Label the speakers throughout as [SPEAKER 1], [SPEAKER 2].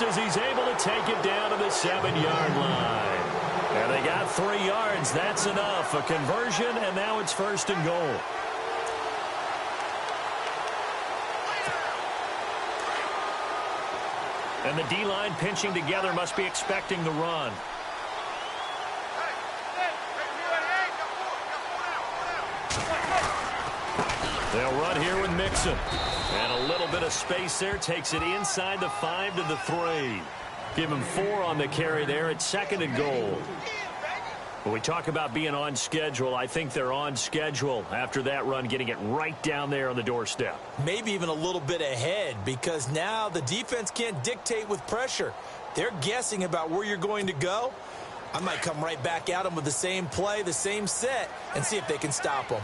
[SPEAKER 1] just as he's able to take it down to the 7-yard line. And they got 3 yards. That's enough. A conversion, and now it's 1st and goal. And the D-line pinching together must be expecting the run. They'll run here with Mixon. And a little bit of space there. Takes it inside the 5 to the 3. Give him 4 on the carry there. It's 2nd and goal. When we talk about being on schedule, I think they're on schedule after that run, getting it right down there on the doorstep.
[SPEAKER 2] Maybe even a little bit ahead, because now the defense can't dictate with pressure. They're guessing about where you're going to go. I might come right back at them with the same play, the same set, and see if they can stop them.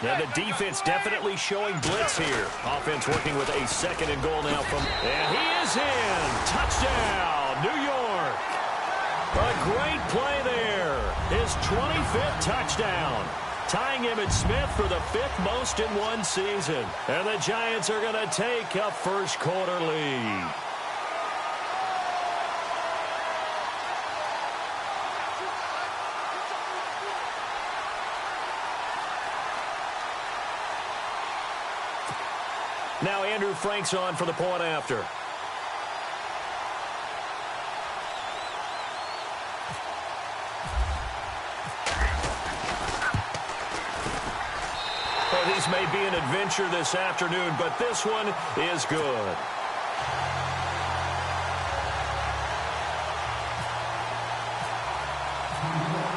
[SPEAKER 1] Now the defense definitely showing blitz here. Offense working with a 2nd and goal now from... And he is in! Touchdown, New York! A great play there. His 25th touchdown. Tying Emmitt Smith for the 5th most in one season. And the Giants are going to take a first-quarter lead. Now Andrew Frank's on for the point after. Well, these may be an adventure this afternoon, but this one is good.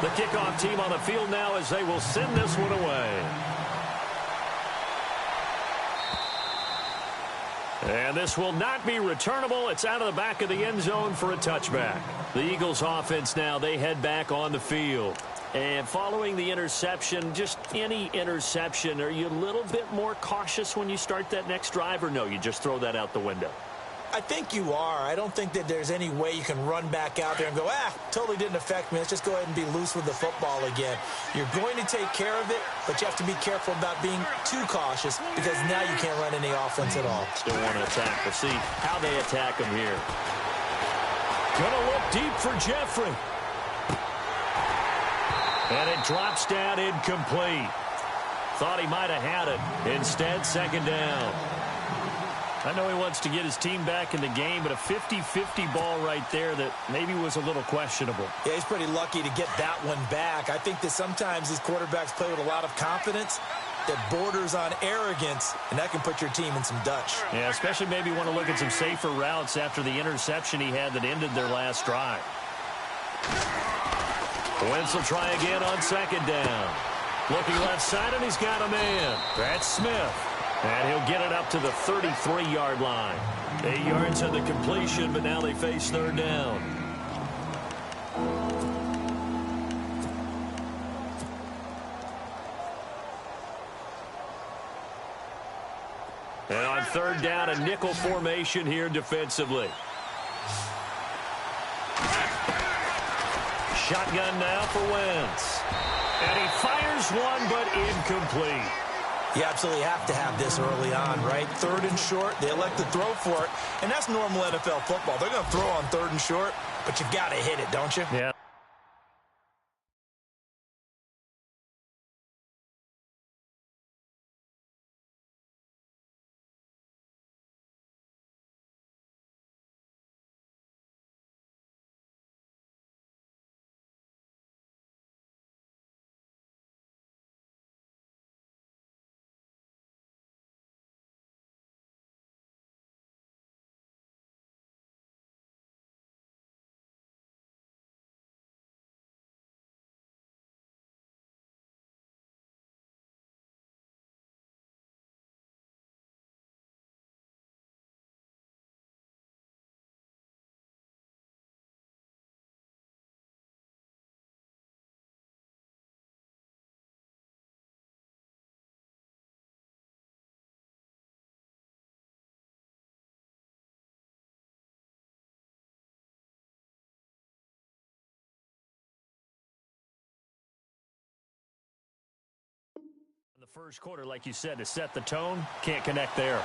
[SPEAKER 1] The kickoff team on the field now as they will send this one away. And this will not be returnable. It's out of the back of the end zone for a touchback. The Eagles offense now, they head back on the field. And following the interception, just any interception, are you a little bit more cautious when you start that next drive, or no, you just throw that out the window?
[SPEAKER 2] I think you are. I don't think that there's any way you can run back out there and go, totally didn't affect me. Let's just go ahead and be loose with the football again. You're going to take care of it, but you have to be careful about being too cautious, because now you can't run any offense at all.
[SPEAKER 1] Still want to attack. We'll see how they attack him here. Gonna look deep for Jeffrey. And it drops down incomplete. Thought he might have had it. Instead, 2nd down. I know he wants to get his team back in the game, but a 50-50 ball right there that maybe was a little questionable.
[SPEAKER 2] Yeah, he's pretty lucky to get that one back. I think that sometimes these quarterbacks play with a lot of confidence that borders on arrogance, and that can put your team in some Dutch.
[SPEAKER 1] Yeah, especially maybe want to look at some safer routes after the interception he had that ended their last drive. Wentz will try again on 2nd down. Looking left side, and he's got a man. That's Smith. And he'll get it up to the 33-yard line. 8 yards on the completion, but now they face 3rd down. And on 3rd down, a nickel formation here defensively. Shotgun now for Wentz. And he fires one, but incomplete.
[SPEAKER 2] You absolutely have to have this early on, right? 3rd and short, they elect to throw for it, and that's normal NFL football. They're going to throw on 3rd and short, but you've got to hit it, don't you?
[SPEAKER 1] Yeah. first quarter, like you said, to set the tone. Can't connect there.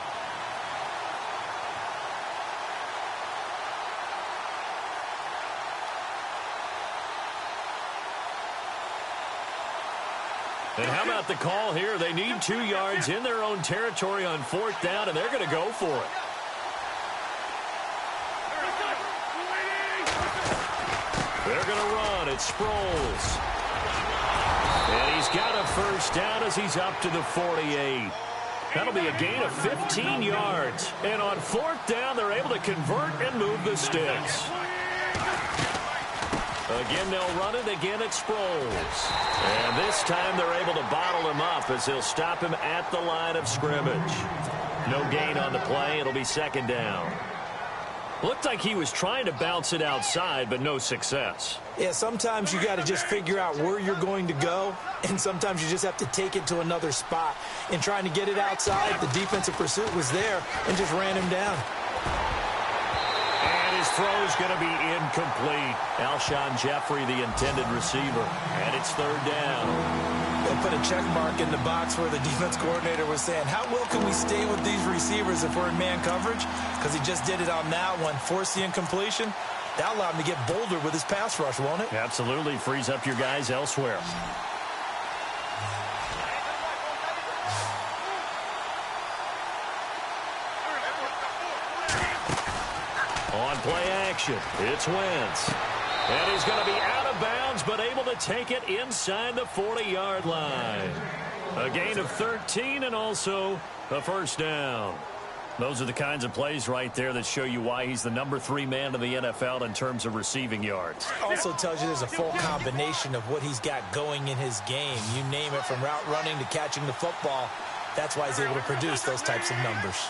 [SPEAKER 1] And how about the call here? They need 2 yards in their own territory on 4th down, and they're going to go for it. They're going to run. It's Sproles. And he's got a first down as he's up to the 48. That'll be a gain of 15 yards. And on 4th down, they're able to convert and move the sticks. Again, they'll run it. Again, it's Sproles. And this time they're able to bottle him up as they'll stop him at the line of scrimmage. No gain on the play. It'll be 2nd down. Looked like he was trying to bounce it outside, but no success.
[SPEAKER 2] Yeah, sometimes you got to just figure out where you're going to go, and sometimes you just have to take it to another spot. In trying to get it outside, the defensive pursuit was there and just ran him down.
[SPEAKER 1] And his throw's going to be incomplete. Alshon Jeffrey, the intended receiver, and it's 3rd down.
[SPEAKER 2] They'll put a check mark in the box where the defense coordinator was saying, how well can we stay with these receivers if we're in man coverage? Because he just did it on that one, forced the incompletion. That allowed him to get bolder with his pass rush, won't it?
[SPEAKER 1] Absolutely. Frees up your guys elsewhere. On play action, it's Wentz. And he's going to be out of bounds, but able to take it inside the 40-yard line. A gain of 13 and also a first down. Those are the kinds of plays right there that show you why he's the number 3 man in the NFL in terms of receiving yards.
[SPEAKER 2] Also tells you there's a full combination of what he's got going in his game. You name it, from route running to catching the football. That's why he's able to produce those types of numbers.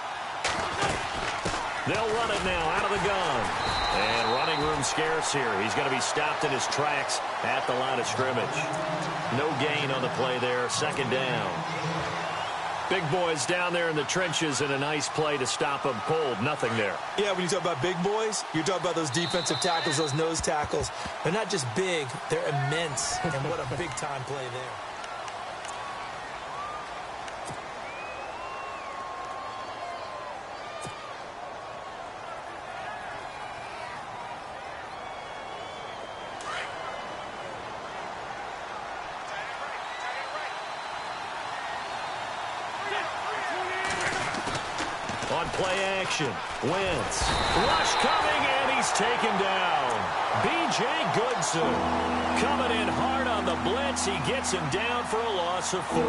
[SPEAKER 1] They'll run it now out of the gun. And running room scarce here. He's going to be stopped in his tracks at the line of scrimmage. No gain on the play there. 2nd down. Big boys down there in the trenches, and a nice play to stop them cold. Nothing there.
[SPEAKER 2] Yeah, when you talk about big boys, you're talking about those defensive tackles, those nose tackles. They're not just big, they're immense. And what a big-time play there.
[SPEAKER 1] On play action, Wentz. Rush coming, and he's taken down. B.J. Goodson coming in hard on the blitz. He gets him down for a loss of 4.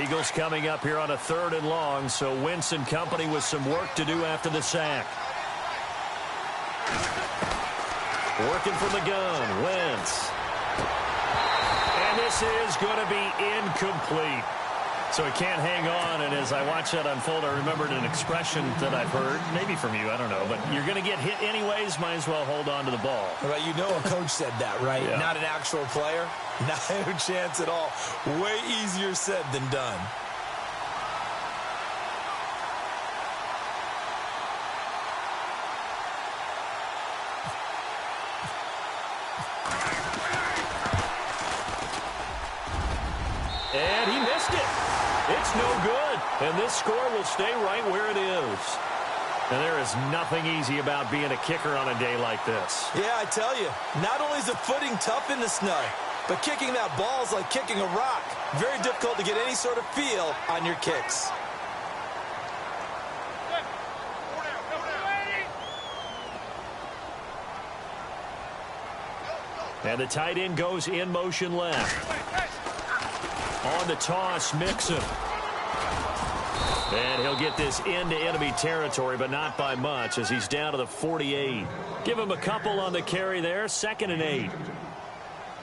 [SPEAKER 1] Eagles coming up here on a 3rd and long, so Wentz and company with some work to do after the sack. Working from the gun, Wentz. And this is going to be incomplete. So he can't hang on, and as I watch that unfold, I remembered an expression that I've heard, maybe from you, I don't know, but you're going to get hit anyways, might as well hold on to the ball.
[SPEAKER 2] Well, you know a coach said that, right?
[SPEAKER 1] Yeah.
[SPEAKER 2] Not an actual player. Not a chance at all. Way easier said than done.
[SPEAKER 1] And he missed it. It's no good. And this score will stay right where it is. And there is nothing easy about being a kicker on a day like this.
[SPEAKER 2] Yeah, I tell you, not only is the footing tough in the snow, but kicking that ball is like kicking a rock. Very difficult to get any sort of feel on your kicks.
[SPEAKER 1] And the tight end goes in motion left. On the toss, Mixon. And he'll get this into enemy territory, but not by much as he's down to the 48. Give him a couple on the carry there, 2nd and 8.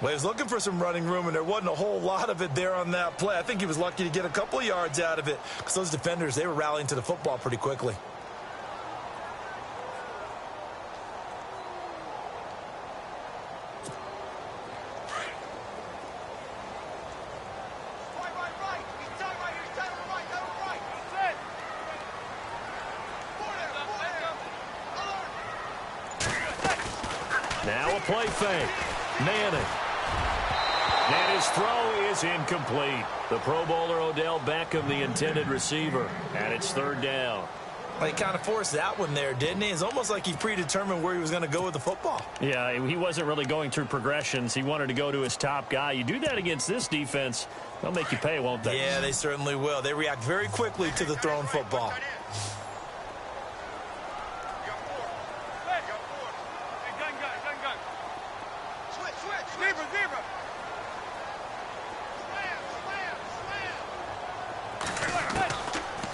[SPEAKER 2] Well, he was looking for some running room, and there wasn't a whole lot of it there on that play. I think he was lucky to get a couple of yards out of it because those defenders, they were rallying to the football pretty quickly.
[SPEAKER 1] Now a play fake. Manning. And his throw is incomplete. The Pro Bowler Odell Beckham, the intended receiver. And it's third down.
[SPEAKER 2] Well, he kind of forced that one there, didn't he? It's almost like he predetermined where he was going to go with the football.
[SPEAKER 1] Yeah, he wasn't really going through progressions. He wanted to go to his top guy. You do that against this defense, they'll make you pay, won't they?
[SPEAKER 2] Yeah, they certainly will. They react very quickly to the thrown football.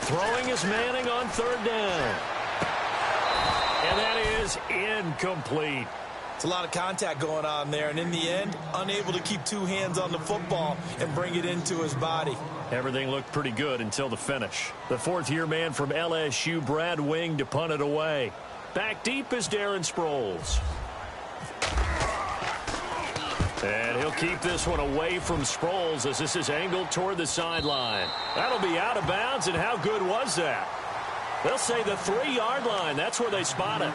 [SPEAKER 1] Throwing is Manning on third down. And that is incomplete.
[SPEAKER 2] It's a lot of contact going on there, and in the end, unable to keep two hands on the football and bring it into his body.
[SPEAKER 1] Everything looked pretty good until the finish. The fourth-year man from LSU, Brad Wing, to punt it away. Back deep is Darren Sproles. And he'll keep this one away from Sproles as this is angled toward the sideline. That'll be out of bounds, and how good was that? They'll say the 3-yard line. That's where they spot it.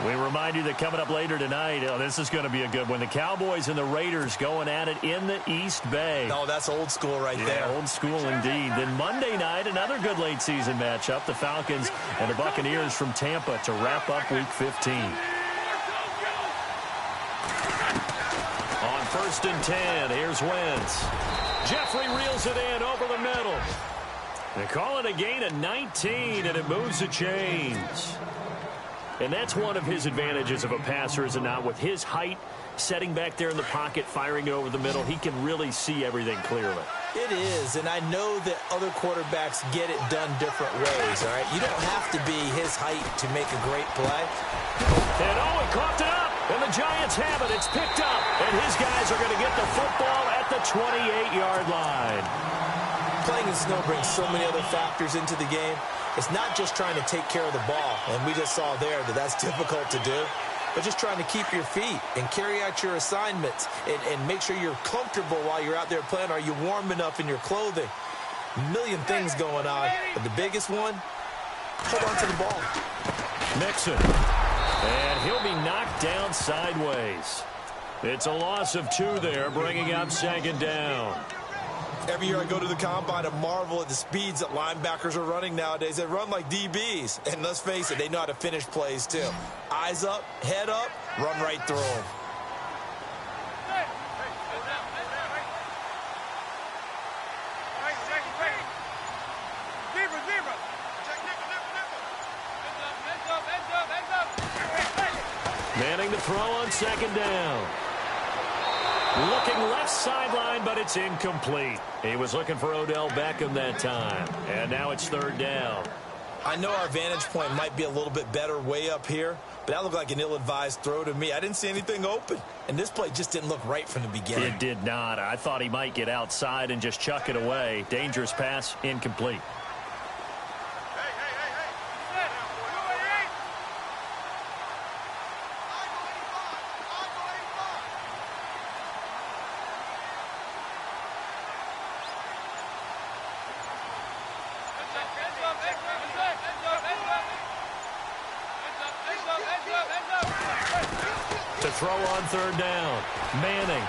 [SPEAKER 1] We remind you that coming up later tonight, this is going to be a good one. The Cowboys and the Raiders going at it in the East Bay.
[SPEAKER 2] Oh, that's old school right there.
[SPEAKER 1] Old school indeed. Then Monday night, another good late season matchup. The Falcons and the Buccaneers from Tampa to wrap up Week 15. On 1st and 10, here's Wentz. Jeffrey reels it in over the middle. They call it a gain of 19, and it moves the chains. And that's one of his advantages of a passer, is it not? With his height, setting back there in the pocket, firing it over the middle, he can really see everything clearly.
[SPEAKER 2] It is, and I know that other quarterbacks get it done different ways, all right? You don't have to be his height to make a great play.
[SPEAKER 1] And he coughed it up, and the Giants have it. It's picked up, and his guys are going to get the football at the 28-yard line.
[SPEAKER 2] Playing in snow brings so many other factors into the game. It's not just trying to take care of the ball, and we just saw there that that's difficult to do, but just trying to keep your feet and carry out your assignments and make sure you're comfortable while you're out there playing. Are you warm enough in your clothing? A million things going on, but the biggest one, hold on to the ball.
[SPEAKER 1] Mixon, and he'll be knocked down sideways. It's a loss of 2 there, bringing up 2nd down.
[SPEAKER 2] Every year I go to the combine, I marvel at the speeds that linebackers are running nowadays. They run like DBs. And let's face it, they know how to finish plays too. Eyes up, head up, run right through them.
[SPEAKER 1] Manning to throw on 2nd down. Looking left sideline, but it's incomplete. He was looking for Odell Beckham that time. And now it's 3rd down.
[SPEAKER 2] I know our vantage point might be a little bit better way up here, but that looked like an ill-advised throw to me. I didn't see anything open, and this play just didn't look right from the beginning.
[SPEAKER 1] It did not. I thought he might get outside and just chuck it away. Dangerous pass, incomplete. To throw on 3rd down. Manning.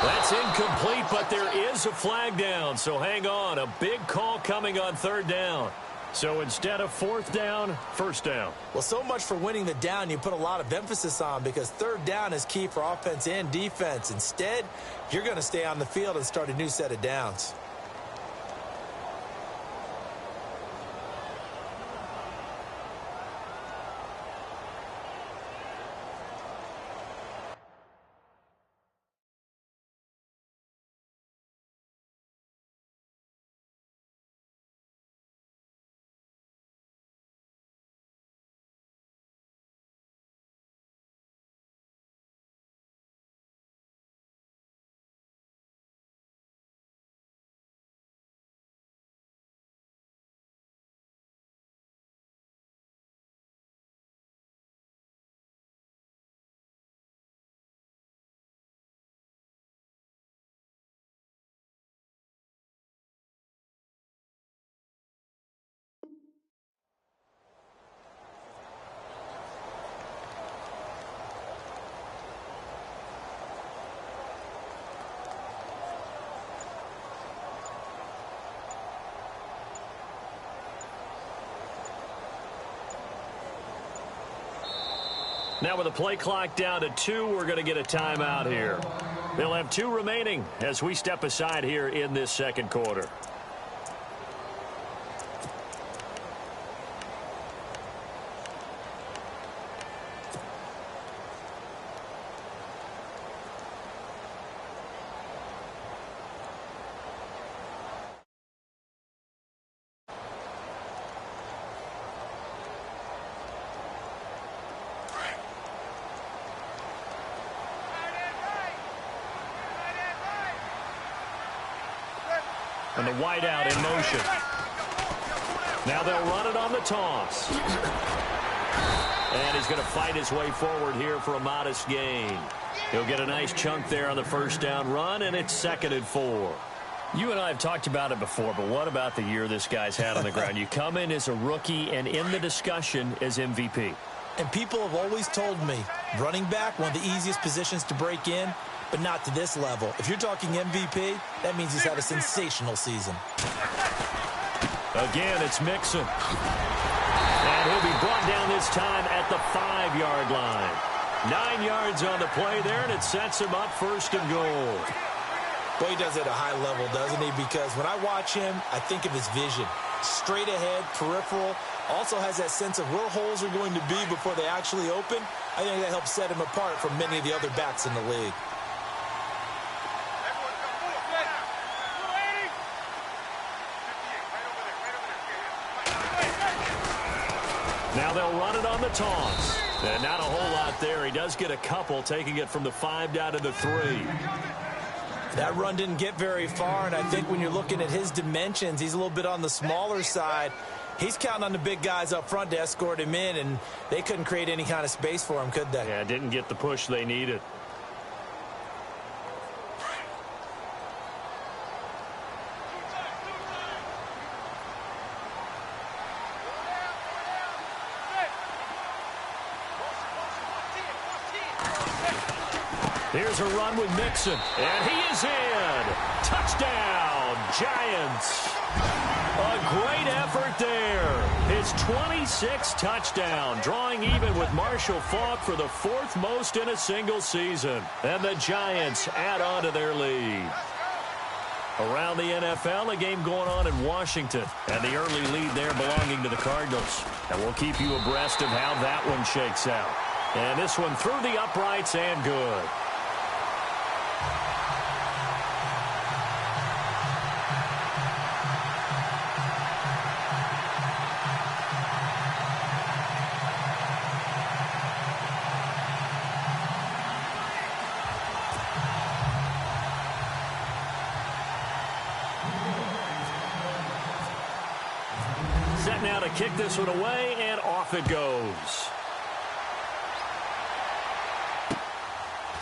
[SPEAKER 1] That's incomplete, but there is a flag down, so hang on. A big call coming on 3rd down. So instead of 4th down, 1st down.
[SPEAKER 2] Well, so much for winning the down you put a lot of emphasis on, because 3rd down is key for offense and defense. Instead, you're going to stay on the field and start a new set of downs.
[SPEAKER 1] Now with the play clock down to 2, we're going to get a timeout here. They'll have 2 remaining as we step aside here in this second quarter. And the wideout in motion. Now they'll run it on the toss. And he's going to fight his way forward here for a modest gain. He'll get a nice chunk there on the first down run, and it's 2nd and 4. You and I have talked about it before, but what about the year this guy's had on the ground? You come in as a rookie and in the discussion as MVP.
[SPEAKER 2] And people have always told me, running back, one of the easiest positions to break in, but not to this level. If you're talking MVP, that means he's had a sensational season.
[SPEAKER 1] Again, it's Mixon. And he'll be brought down this time at the 5-yard line. 9 yards on the play there, and it sets him up 1st and goal.
[SPEAKER 2] Boy, he does it at a high level, doesn't he? Because when I watch him, I think of his vision. Straight ahead, peripheral, also has that sense of where holes are going to be before they actually open. I think that helps set him apart from many of the other backs in the league.
[SPEAKER 1] Now they'll run it on the toss. And not a whole lot there. He does get a couple, taking it from the 5 down to the 3.
[SPEAKER 2] That run didn't get very far, and I think when you're looking at his dimensions, he's a little bit on the smaller side. He's counting on the big guys up front to escort him in, and they couldn't create any kind of space for him, could they?
[SPEAKER 1] Yeah, didn't get the push they needed. Here's a run with Mixon, and he is in. Touchdown, Giants. A great effort there. His 26th touchdown, drawing even with Marshall Faulk for the 4th most in a single season. And the Giants add on to their lead. Around the NFL, a game going on in Washington, and the early lead there belonging to the Cardinals. And we'll keep you abreast of how that one shakes out. And this one through the uprights and good. Set now to kick this one away, and off it goes.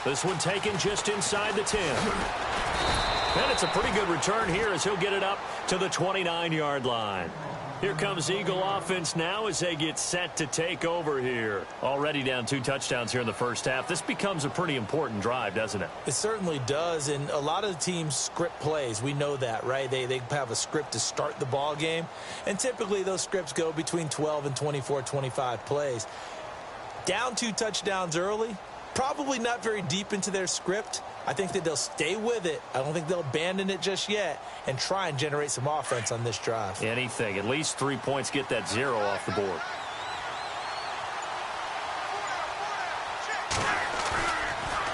[SPEAKER 1] This one taken just inside the 10. And it's a pretty good return here as he'll get it up to the 29-yard line. Here comes Eagle offense now as they get set to take over here. Already down 2 touchdowns here in the first half. This becomes a pretty important drive, doesn't it?
[SPEAKER 2] It certainly does, and a lot of the teams script plays. We know that, right? They have a script to start the ball game, and typically those scripts go between 12 and 24, 25 plays. Down 2 touchdowns early, probably not very deep into their script. I think that they'll stay with it. I don't think they'll abandon it just yet and try and generate some offense on this drive.
[SPEAKER 1] Anything. At least 3 points, get that 0 off the board.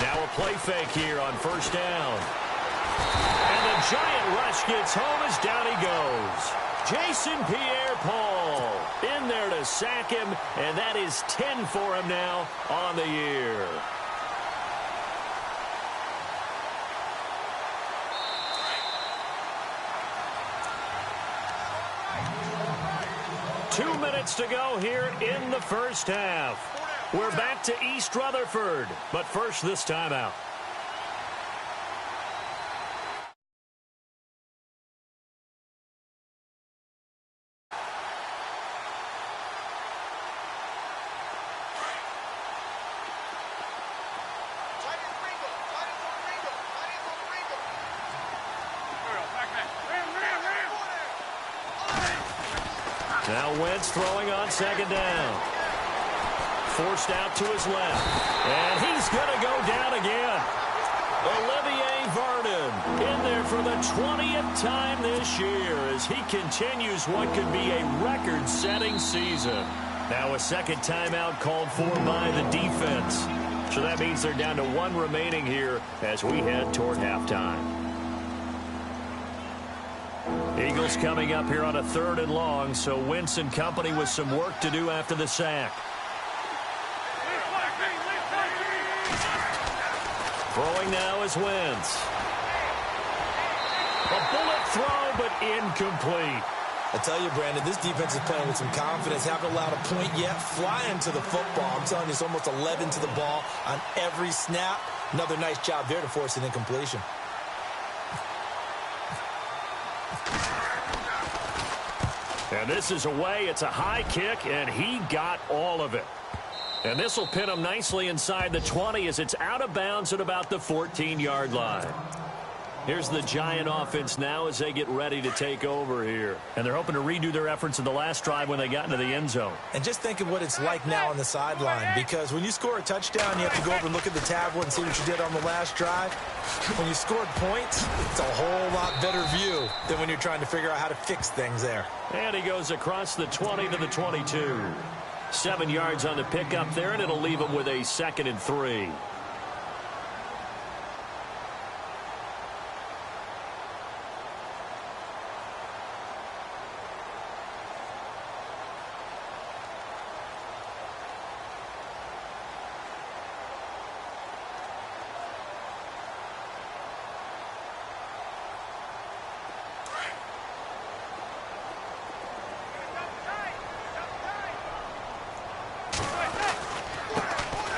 [SPEAKER 1] Now a play fake here on first down. And the giant rush gets home as down he goes. Jason Pierre-Paul in there to sack him, and that is 10 for him now on the year. Two minutes to go here in the first half. We're back to East Rutherford, but first this timeout. Now Wentz throwing on second down. forced out to his left. And he's going to go down again. Olivier Vernon in there for the 20th time this year as he continues what could be a record-setting season. Now a second timeout called for by the defense. So that means they're down to one remaining here as we head toward halftime. Eagles coming up here on a 3rd and long, so Wentz and company with some work to do after the sack. Throwing now is Wentz. A bullet throw, but incomplete.
[SPEAKER 2] I tell you, Brandon, this defense is playing with some confidence. Haven't allowed a point yet. Flying to the football. I'm telling you, it's almost 11 to the ball on every snap. Another nice job there to force an incompletion.
[SPEAKER 1] And this is away. It's a high kick, and he got all of it. And this will pin him nicely inside the 20 as it's out of bounds at about the 14-yard line. Here's the Giant offense now as they get ready to take over here. And they're hoping to redo their efforts in the last drive when they got into the end zone.
[SPEAKER 2] And just think of what it's like now on the sideline, because when you score a touchdown, you have to go over and look at the tablet and see what you did on the last drive. When you scored points, it's a whole lot better view than when you're trying to figure out how to fix things there.
[SPEAKER 1] And he goes across the 20 to the 22. 7 yards on the pickup there, and it'll leave him with a 2nd and 3.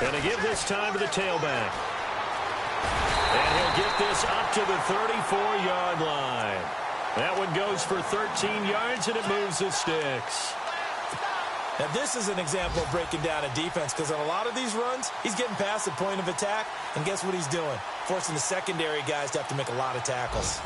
[SPEAKER 1] And to give this time to the tailback. And he'll get this up to the 34-yard line. That one goes for 13 yards, and it moves the sticks.
[SPEAKER 2] Now, this is an example of breaking down a defense, because on a lot of these runs, he's getting past the point of attack, and guess what he's doing? Forcing the secondary guys to have to make a lot of tackles.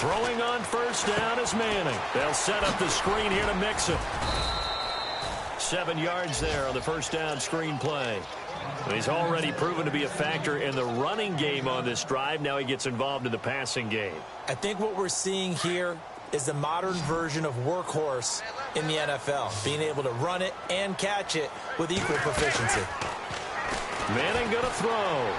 [SPEAKER 1] Throwing on first down is Manning. They'll set up the screen here to mix it. 7 yards there on the first down screen play. And he's already proven to be a factor in the running game on this drive. Now he gets involved in the passing game.
[SPEAKER 2] I think what we're seeing here is the modern version of workhorse in the NFL, being able to run it and catch it with equal proficiency.
[SPEAKER 1] Manning going to throw.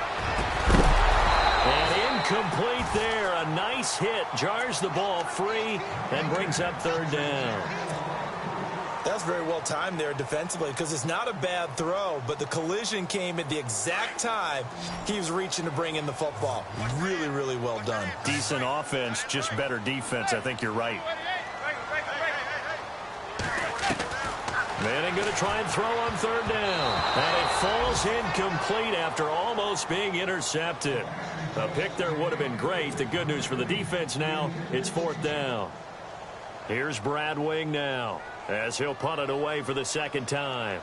[SPEAKER 1] And incomplete there. A nice hit. Jars the ball free and brings up 3rd down.
[SPEAKER 2] That's very well timed there defensively, because it's not a bad throw, but the collision came at the exact time he was reaching to bring in the football. Really, really well done.
[SPEAKER 1] Decent offense, just better defense. I think you're right. Manning going to try and throw on 3rd down. And it falls incomplete after almost being intercepted. A pick there would have been great. The good news for the defense now, it's 4th down. Here's Brad Wing now as he'll punt it away for the 2nd time.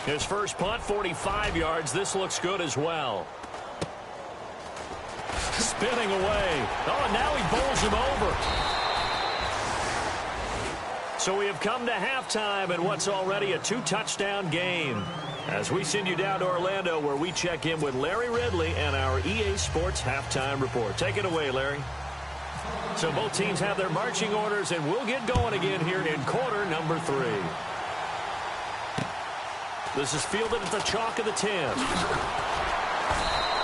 [SPEAKER 1] His first punt, 45 yards. This looks good as well. Spinning away. Oh, and now he bowls him over. So we have come to halftime in what's already a 2-touchdown game. As we send you down to Orlando, where we check in with Larry Ridley and our EA Sports Halftime Report. Take it away, Larry. So both teams have their marching orders, and we'll get going again here in quarter number 3. This is fielded at the chalk of the 10.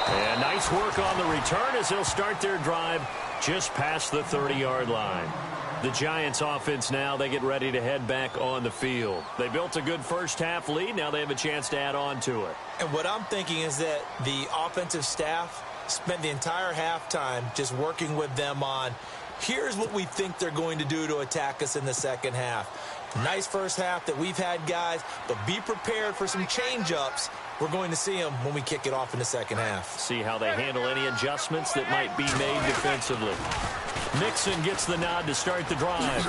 [SPEAKER 1] And nice work on the return as they'll start their drive just past the 30-yard line. The Giants offense now, they get ready to head back on the field. They built a good first-half lead. Now they have a chance to add on to it.
[SPEAKER 2] And what I'm thinking is that the offensive staff spent the entire halftime just working with them on Here's what we think they're going to do to attack us in the second half. Nice first half that we've had, guys, but be prepared for some change-ups. We're going to see them when we kick it off in the second half.
[SPEAKER 1] See how they handle any adjustments that might be made defensively. Mixon gets the nod to start the drive.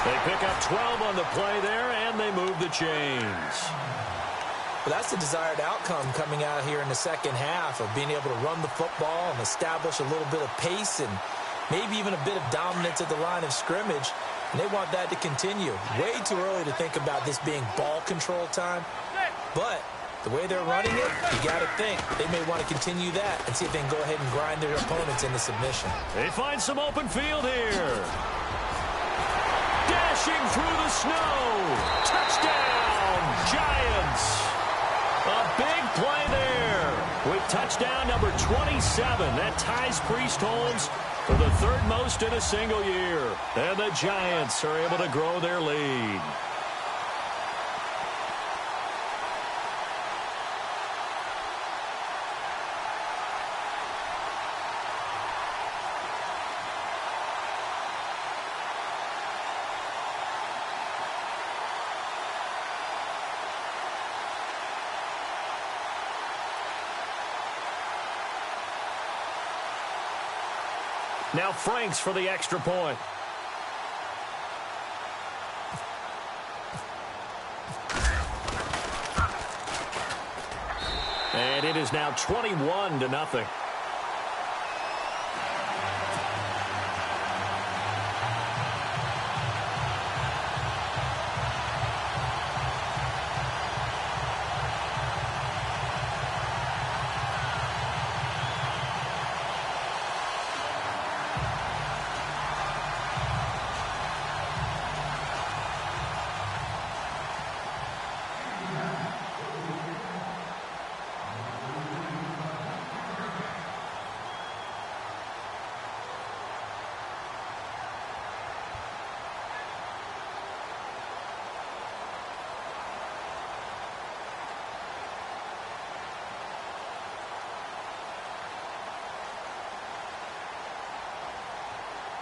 [SPEAKER 1] They pick up 12 on the play there, and they move the chains.
[SPEAKER 2] But that's the desired outcome coming out here in the second half of being able to run the football and establish a little bit of pace and maybe even a bit of dominance at the line of scrimmage. And they want that to continue. Way too early to think about this being ball control time. But the way they're running it, you got to think they may want to continue that and see if they can go ahead and grind their opponents into submission.
[SPEAKER 1] They find some open field here. Dashing through the snow. Touchdown, Giants. A big play there with touchdown number 27. That ties Priest Holmes for the third most in a single year. And the Giants are able to grow their lead. Now Franks for the extra point. And it is now 21-0.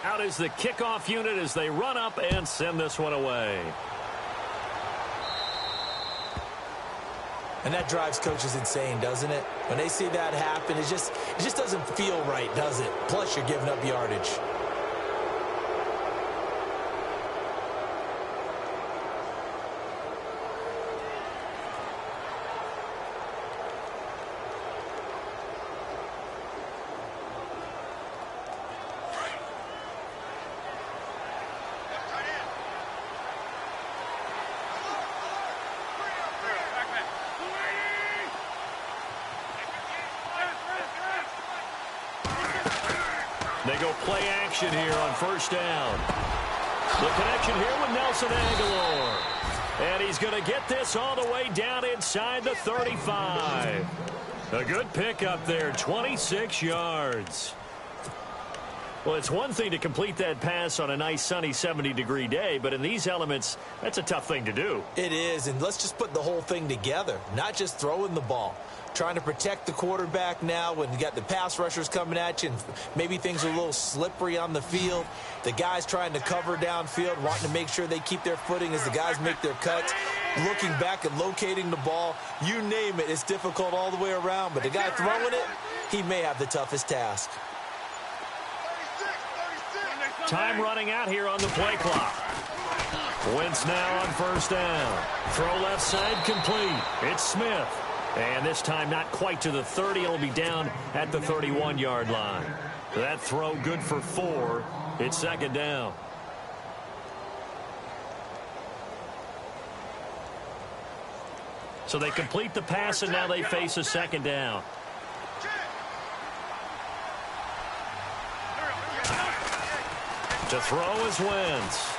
[SPEAKER 1] Out is the kickoff unit as they run up and send this one away.
[SPEAKER 2] And that drives coaches insane, doesn't it? When they see that happen, it just doesn't feel right, does it? Plus, you're giving up yardage.
[SPEAKER 1] They go play action here on first down. The connection here with Nelson Aguilar. And he's going to get this all the way down inside the 35. A good pickup there, 26 yards. Well, it's one thing to complete that pass on a nice sunny 70-degree day, but in these elements, that's a tough thing to do.
[SPEAKER 2] It is, and let's just put the whole thing together, not just throwing the ball. Trying to protect the quarterback now when you got the pass rushers coming at you and maybe things are a little slippery on the field. The guys trying to cover downfield, wanting to make sure they keep their footing as the guys make their cuts. Looking back and locating the ball, you name it, it's difficult all the way around. But the guy throwing it, he may have the toughest task.
[SPEAKER 1] Time running out here on the play clock. Wentz now on first down. Throw left side complete. It's Smith. And this time not quite to the 30. It'll be down at the 31-yard line. That throw good for 4. It's second down. So they complete the pass, and now they face a second down. To throw is Wentz.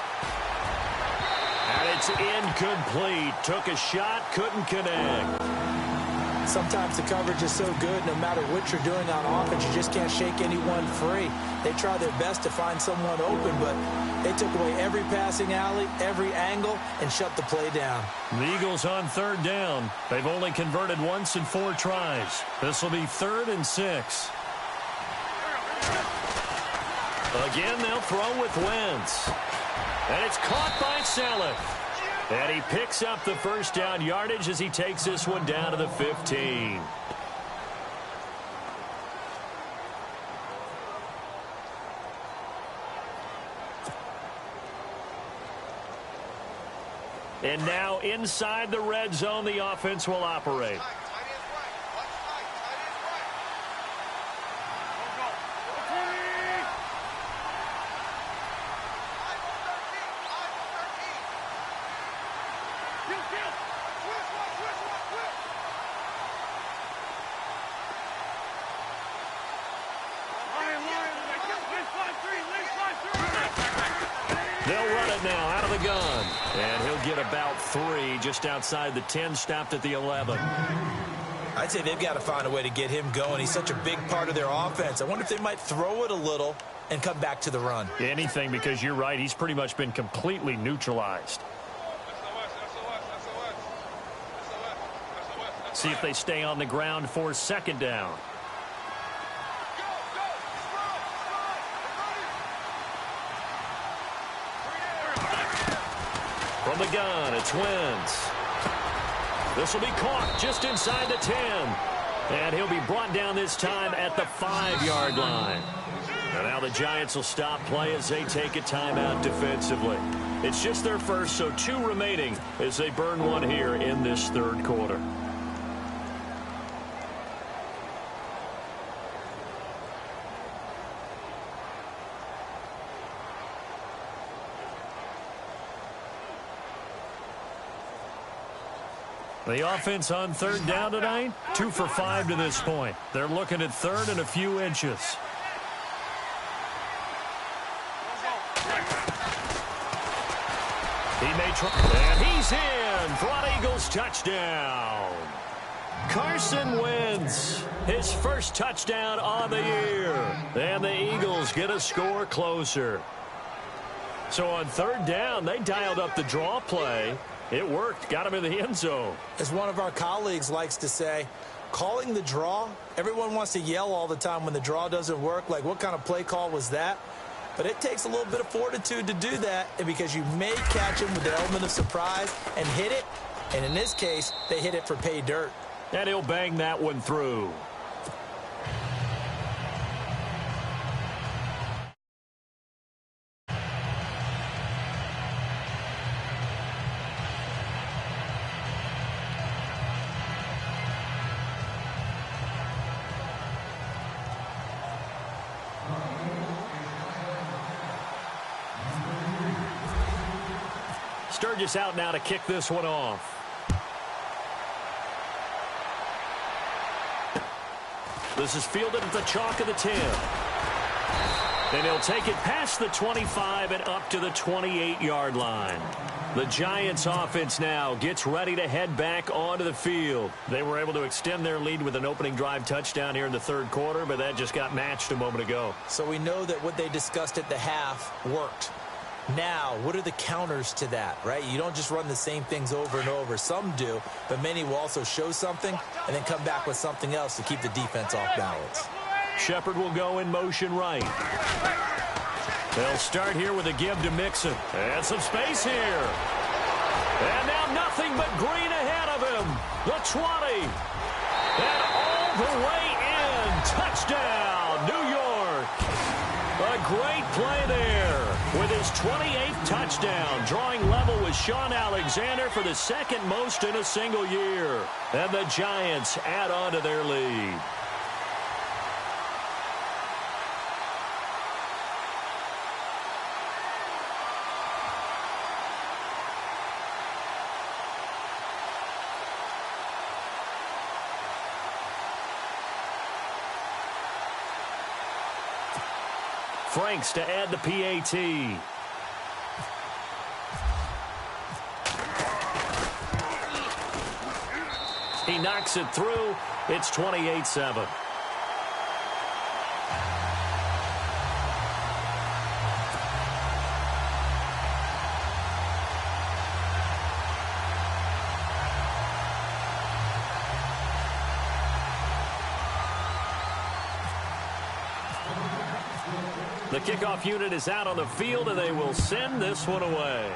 [SPEAKER 1] And it's incomplete. Took a shot, couldn't connect.
[SPEAKER 2] Sometimes the coverage is so good, no matter what you're doing on offense, you just can't shake anyone free. They try their best to find someone open, but they took away every passing alley, every angle, and shut the play down.
[SPEAKER 1] The Eagles on third down. They've only converted once in 4 tries. This will be 3rd and 6. Again, they'll throw with Wentz. And it's caught by Saleh. And he picks up the first down yardage as he takes this one down to the 15. And now inside the red zone, the offense will operate. They'll run it now out of the gun. And he'll get about 3 just outside the 10, stopped at the 11.
[SPEAKER 2] I'd say they've got to find a way to get him going. He's such a big part of their offense. I wonder if they might throw it a little and come back to the run.
[SPEAKER 1] Anything, because you're right. He's pretty much been completely neutralized. See if they stay on the ground for second down. From the gun, it's Wentz. This will be caught just inside the 10. And he'll be brought down this time at the 5-yard line. And now the Giants will stop play as they take a timeout defensively. It's just their first, so 2 remaining as they burn one here in this third quarter. The offense on third down tonight, 2 for 5 to this point. They're looking at third and a few inches. He may try, and he's in for an Eagles touchdown. Carson Wentz, his first touchdown on the year. And the Eagles get a score closer. So on third down, they dialed up the draw play. It worked, got him in the end zone.
[SPEAKER 2] As one of our colleagues likes to say, calling the draw, everyone wants to yell all the time when the draw doesn't work, like what kind of play call was that? But it takes a little bit of fortitude to do that, and because you may catch him with the element of surprise and hit it, and in this case, they hit it for pay dirt.
[SPEAKER 1] And he'll bang that one through. Sturgis out now to kick this one off. This is fielded at the chalk of the 10. And he'll take it past the 25 and up to the 28-yard line. The Giants offense now gets ready to head back onto the field. They were able to extend their lead with an opening drive touchdown here in the third quarter, but that just got matched a moment ago.
[SPEAKER 2] So we know that what they discussed at the half worked. Now, what are the counters to that, right? You don't just run the same things over and over. Some do, but many will also show something and then come back with something else to keep the defense off balance.
[SPEAKER 1] Shepard will go in motion right. They'll start here with a give to Mixon. And some space here. And now nothing but green ahead of him. The 20. And all the way in. Touchdown, New York. A great play there. With his 28th touchdown, drawing level with Sean Alexander for the second most in a single year. And the Giants add on to their lead. Franks to add the PAT. He knocks it through. It's 28-7. The kickoff unit is out on the field, and they will send this one away.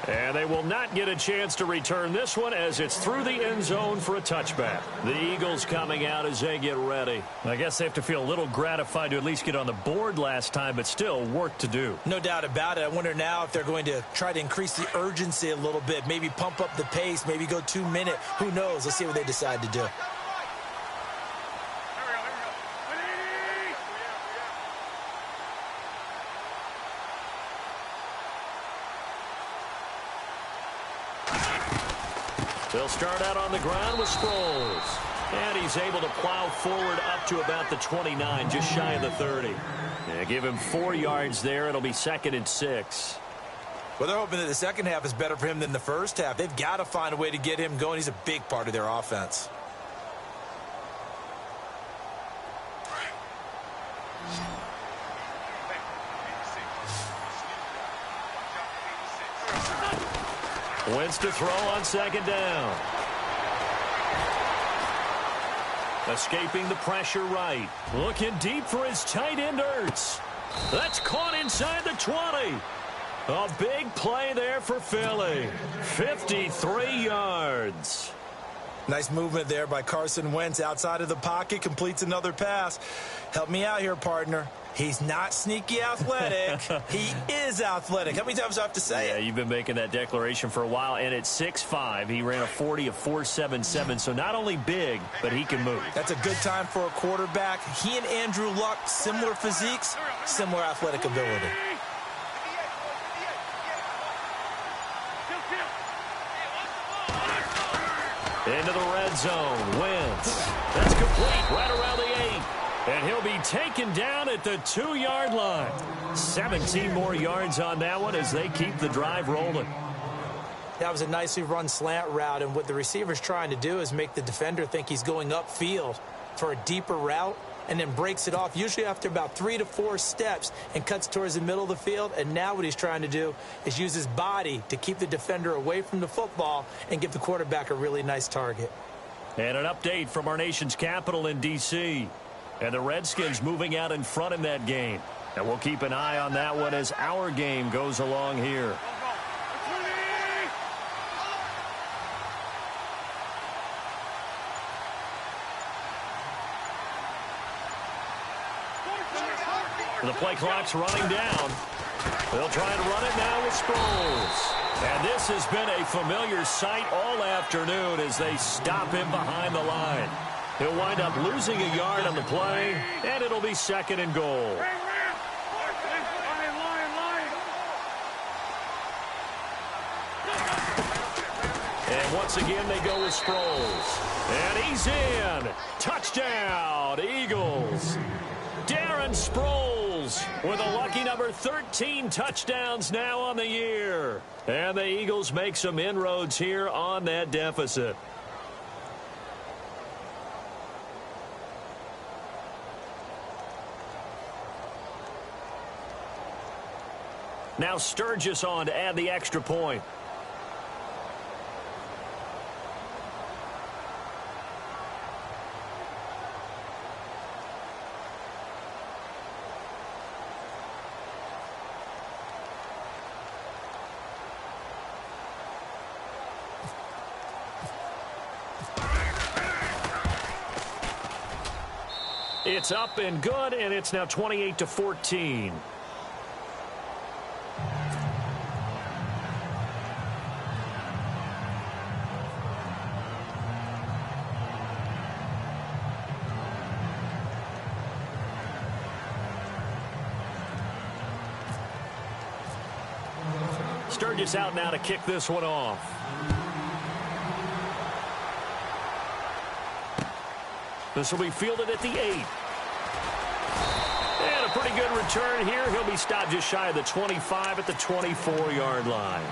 [SPEAKER 1] And they will not get a chance to return this one as it's through the end zone for a touchback. The Eagles coming out as they get ready. I guess they have to feel a little gratified to at least get on the board last time, but still work to do.
[SPEAKER 2] No doubt about it. I wonder now if they're going to try to increase the urgency a little bit, maybe pump up the pace, maybe go 2 minute. Who knows? Let's see what they decide to do.
[SPEAKER 1] They'll start out on the ground with Sproles. And he's able to plow forward up to about the 29, just shy of the 30. Yeah, give him 4 yards there. It'll be 2nd and 6.
[SPEAKER 2] Well, they're hoping that the second half is better for him than the first half. They've got to find a way to get him going. He's a big part of their offense.
[SPEAKER 1] Wentz to throw on 2nd down. Escaping the pressure right. Looking deep for his tight end, Ertz. That's caught inside the 20. A big play there for Philly. 53 yards.
[SPEAKER 2] Nice movement there by Carson Wentz outside of the pocket. Completes another pass. Help me out here, partner. He's not sneaky athletic. He is athletic. How many times do I have to say it?
[SPEAKER 1] Yeah, you've been making that declaration for a while. And at 6'5", he ran a 40 of 4.77. So not only big, but he can move.
[SPEAKER 2] That's a good time for a quarterback. He and Andrew Luck, similar physiques, similar athletic ability.
[SPEAKER 1] Into the red zone. Wentz. That's complete right around the 8. And he'll be taken down at the 2-yard line. 17 more yards on that one as they keep the drive rolling.
[SPEAKER 2] That was a nicely run slant route, and what the receiver's trying to do is make the defender think he's going upfield for a deeper route and then breaks it off, usually after about 3 to 4 steps, and cuts towards the middle of the field. And now what he's trying to do is use his body to keep the defender away from the football and give the quarterback a really nice target.
[SPEAKER 1] And an update from our nation's capital in D.C. And the Redskins moving out in front in that game. And we'll keep an eye on that one as our game goes along here. The play clock's running down. They'll try to run it now with Sproles. And this has been a familiar sight all afternoon as they stop him behind the line. He'll wind up losing a yard on the play, and it'll be 2nd and goal. And once again, they go with Sproles. And he's in. Touchdown, Eagles. Darren Sproles with a lucky number 13 touchdowns now on the year. And the Eagles make some inroads here on that deficit. Now Sturgis on to add the extra point. It's up and good, and it's now 28-14. Sturgis out now to kick this one off. This will be fielded at the 8. And a pretty good return here. He'll be stopped just shy of the 25 at the 24-yard line.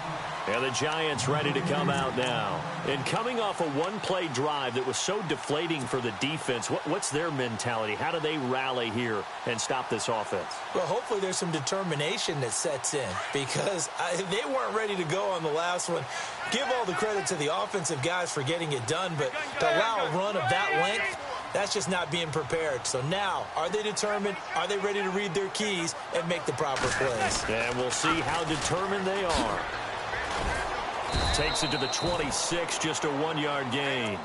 [SPEAKER 1] And the Giants ready to come out now. And coming off a one-play drive that was so deflating for the defense, what's their mentality? How do they rally here and stop this offense? Well, hopefully there's some determination that sets in because they weren't ready to go on the last one. Give all the credit to the offensive guys for getting it done, but to allow a run of that length,
[SPEAKER 2] That's just not being prepared. So now, are they determined? Are they ready to read their keys and make the proper plays?
[SPEAKER 1] And we'll see how determined they are. Takes it to the 26, just a 1-yard gain.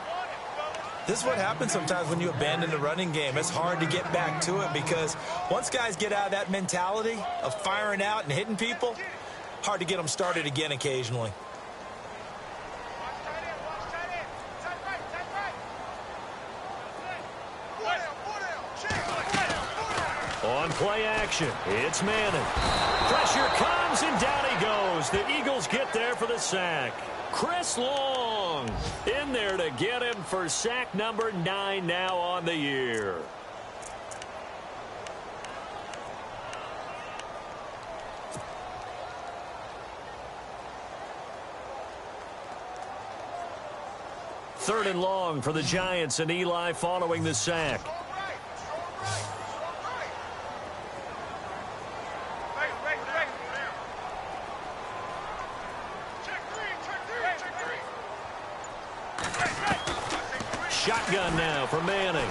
[SPEAKER 2] This is what happens sometimes when you abandon the running game. It's hard to get back to it because once guys get out of that mentality of firing out and hitting people, hard to get them started again occasionally.
[SPEAKER 1] On play action, it's Manning. Pressure comes, and down he goes. The Eagles get there for the sack. Chris Long in there to get him for sack number 9 now on the year. Third and long for the Giants, and Eli following the sack. Shotgun now for Manning.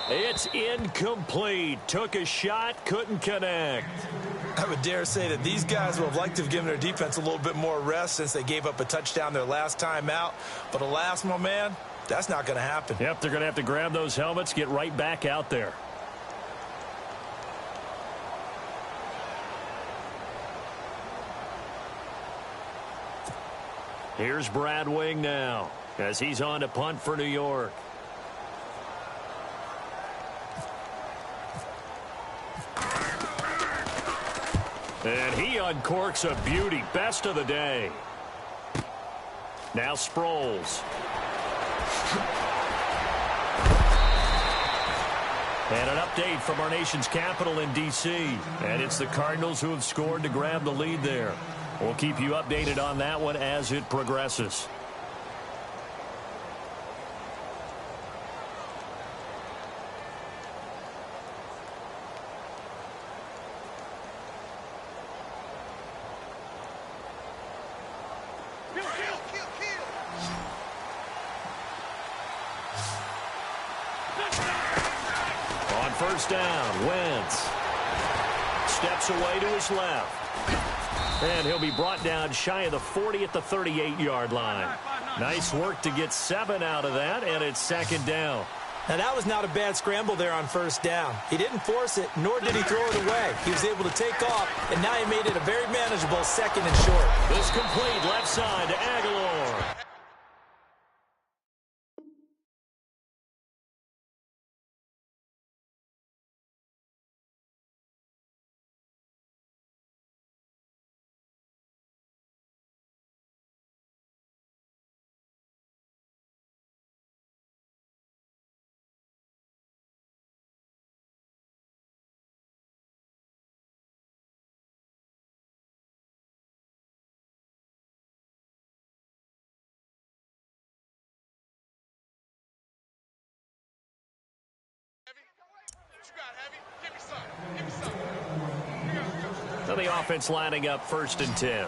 [SPEAKER 1] It's incomplete. Took a shot, couldn't connect.
[SPEAKER 2] I would dare say that these guys would have liked to have given their defense a little bit more rest since they gave up a touchdown their last time out. But alas, my man, that's not going to happen.
[SPEAKER 1] Yep, they're going to have to grab those helmets, get right back out there. Here's Brad Wing now as he's on to punt for New York. And he uncorks a beauty. Best of the day. Now Sproles. And an update from our nation's capital in D.C. And it's the Cardinals who have scored to grab the lead there. We'll keep you updated on that one as it progresses. On first down, Wentz steps away to his left. And he'll be brought down shy of the 40 at the 38-yard line. Nice work to get 7 out of that, and it's second down.
[SPEAKER 2] Now, that was not a bad scramble there on first down. He didn't force it, nor did he throw it away. He was able to take off, and now he made it a very manageable second and short.
[SPEAKER 1] This complete left side to Aguilar. So the offense lining up first and 10.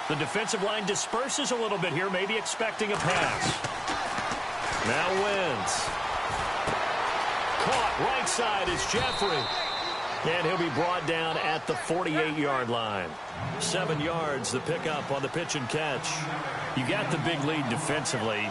[SPEAKER 1] The defensive line disperses a little bit here, maybe expecting a pass. Now Wentz. Caught right side is Jeffrey. And he'll be brought down at the 48-yard line. 7 yards, the pickup on the pitch and catch. You got the big lead defensively.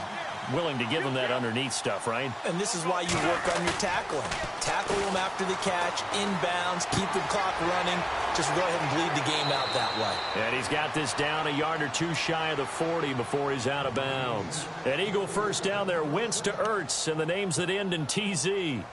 [SPEAKER 1] Willing to give them that underneath stuff, right?
[SPEAKER 2] And this is why you work on your tackling. Tackle them after the catch, inbounds, keep the clock running. Just go ahead and bleed the game out that way.
[SPEAKER 1] And he's got this down a yard or two shy of the 40 before he's out of bounds. An Eagle first down there, Wentz to Ertz, and the names that end in TZ.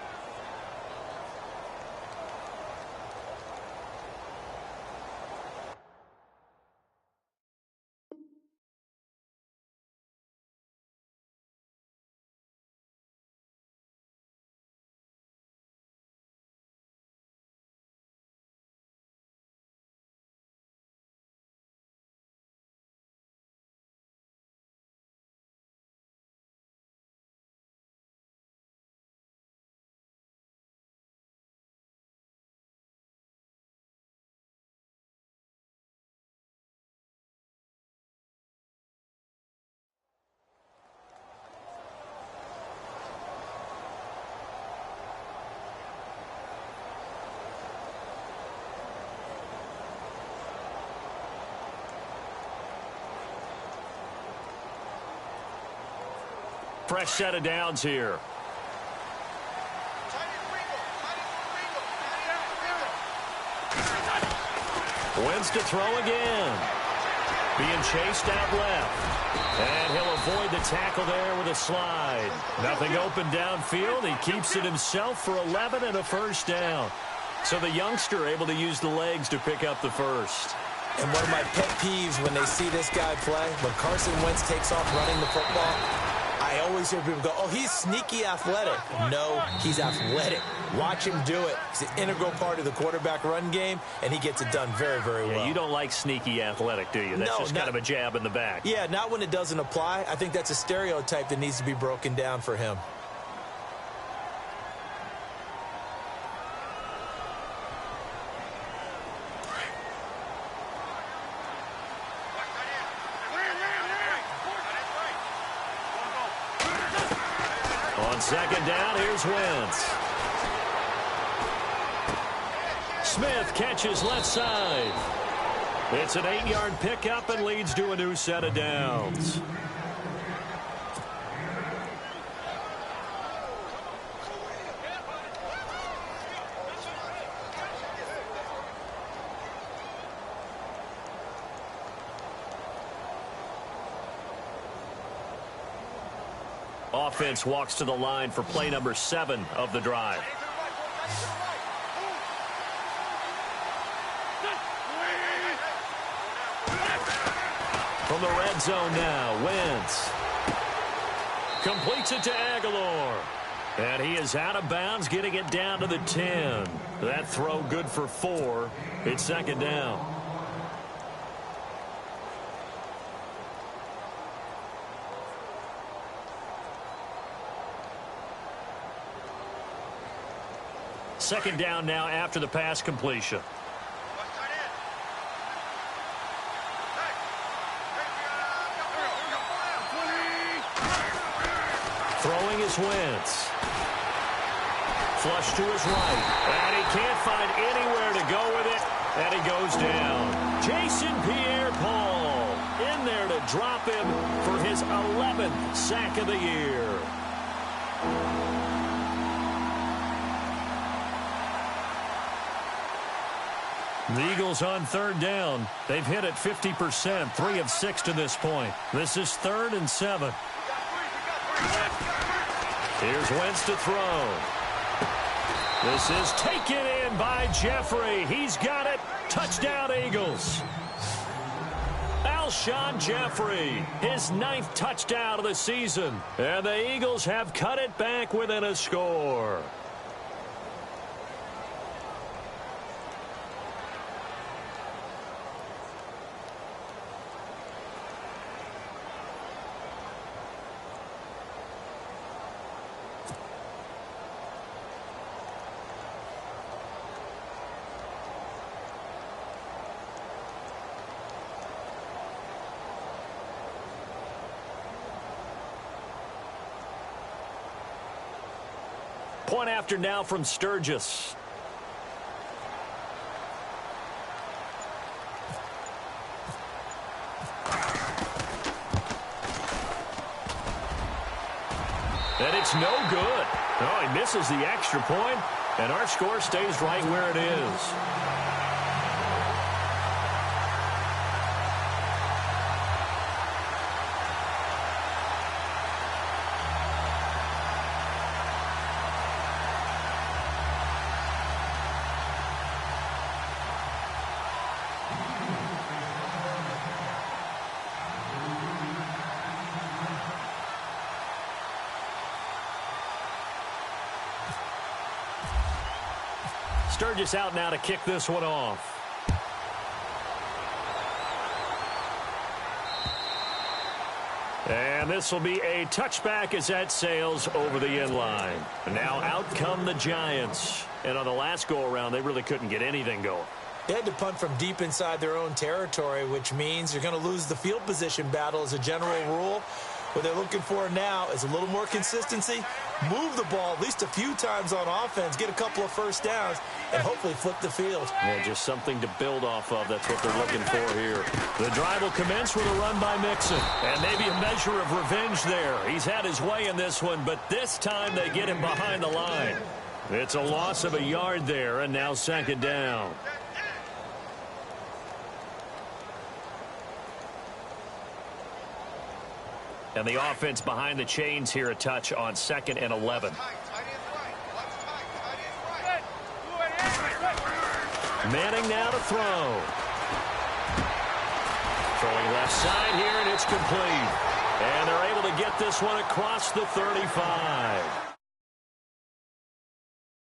[SPEAKER 1] Fresh set of downs here. Wins to throw again. Being chased out left. And he'll avoid the tackle there with a slide. Nothing open downfield. He keeps it himself for 11 and a first down. So the youngster able to use the legs to pick up the first.
[SPEAKER 2] And one of my pet peeves when they see this guy play, when Carson Wentz takes off running the football, I always hear people go, oh, he's sneaky athletic. No, he's athletic. Watch him do it. It's an integral part of the quarterback run game, and he gets it done very, very well.
[SPEAKER 1] Yeah, you don't like sneaky athletic, do you? That's just kind of a jab in the back.
[SPEAKER 2] Yeah, not when it doesn't apply. I think that's a stereotype that needs to be broken down for him.
[SPEAKER 1] On second down, here's Wentz. Smith catches left side. It's an 8-yard pickup and leads to a new set of downs. Offense walks to the line for play number 7 of the drive. From the red zone now, Wentz completes it to Aguilar. And he is out of bounds, getting it down to the 10. That throw good for 4. It's second down. Second down now after the pass completion. Throwing is Wentz. Flush to his right. And he can't find anywhere to go with it. And he goes down. Jason Pierre-Paul in there to drop him for his 11th sack of the year. The Eagles on third down. They've hit it 50%, 3 of 6 to this point. This is 3rd and 7. Here's Wentz to throw. This is taken in by Jeffrey. He's got it. Touchdown, Eagles. Alshon Jeffrey, his 9th touchdown of the season. And the Eagles have cut it back within a score. Point after now from Sturgis. And it's no good. Oh, he misses the extra point, and our score stays right where it is. Sturgis out now to kick this one off. And this will be a touchback as that sails over the end line. And now out come the Giants. And on the last go-around, they really couldn't get anything going.
[SPEAKER 2] They had to punt from deep inside their own territory, which means you're going to lose the field position battle as a general rule. What they're looking for now is a little more consistency, move the ball at least a few times on offense, get a couple of first downs, and hopefully flip the field.
[SPEAKER 1] Yeah, just something to build off of. That's what they're looking for here. The drive will commence with a run by Mixon. And maybe a measure of revenge there. He's had his way in this one, but this time they get him behind the line. It's a loss of a yard there, and now second down. And the offense behind the chains here, a touch on 2nd and 11. Manning now to throw. Throwing left side here, and it's complete. And they're able to get this one across the 35.